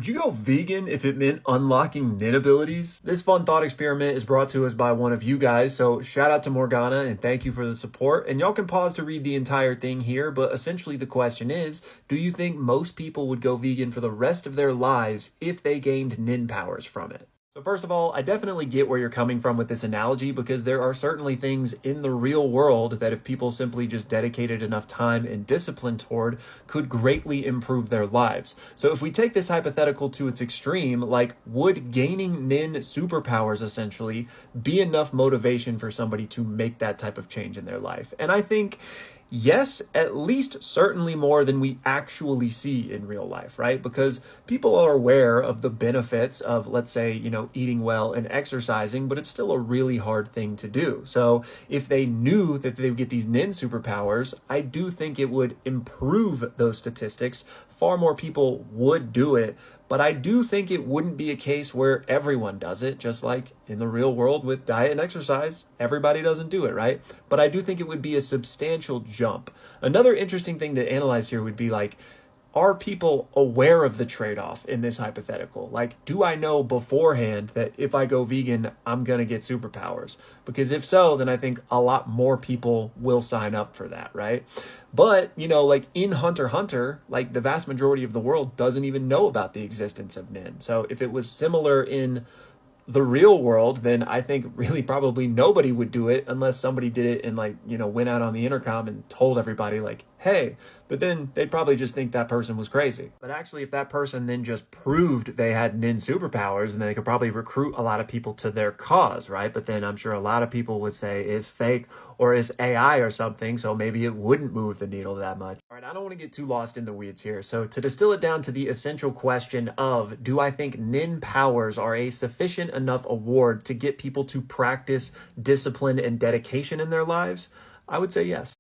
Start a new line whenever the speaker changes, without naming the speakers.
Would you go vegan if it meant unlocking Nen abilities? This fun thought experiment is brought to us by one of you guys, so shout out to Morgana and thank you for the support. And y'all can pause to read the entire thing here, but essentially the question is, do you think most people would go vegan for the rest of their lives if they gained Nen powers from it? So first of all, I definitely get where you're coming from with this analogy because there are certainly things in the real world that if people simply just dedicated enough time and discipline toward could greatly improve their lives. So if we take this hypothetical to its extreme, like would gaining Nin superpowers essentially be enough motivation for somebody to make that type of change in their life? And I think yes, at least certainly more than we actually see in real life, right? Because people are aware of the benefits of, let's say, eating well and exercising, but it's still a really hard thing to do. So if they knew that they would get these nin superpowers, I do think it would improve those statistics. Far more people would do it, but I do think it wouldn't be a case where everyone does it, just like in the real world with diet and exercise, everybody doesn't do it, right? But I do think it would be a substantial jump. Another interesting thing to analyze here would be like, are people aware of the trade-off in this hypothetical? Like, do I know beforehand that if I go vegan, I'm going to get superpowers? Because if so, then I think a lot more people will sign up for that, right? But, like in Hunter x Hunter, like the vast majority of the world doesn't even know about the existence of Nin. So if it was similar in the real world, then I think really probably nobody would do it unless somebody did it and went out on the intercom and told everybody like, hey, but then they'd probably just think that person was crazy. But actually, if that person then just proved they had nin superpowers, then they could probably recruit a lot of people to their cause, right? But then I'm sure a lot of people would say it's fake or it's AI or something, so maybe it wouldn't move the needle that much. All right, I don't want to get too lost in the weeds here. So to distill it down to the essential question of, do I think nin powers are a sufficient enough award to get people to practice discipline and dedication in their lives? I would say yes.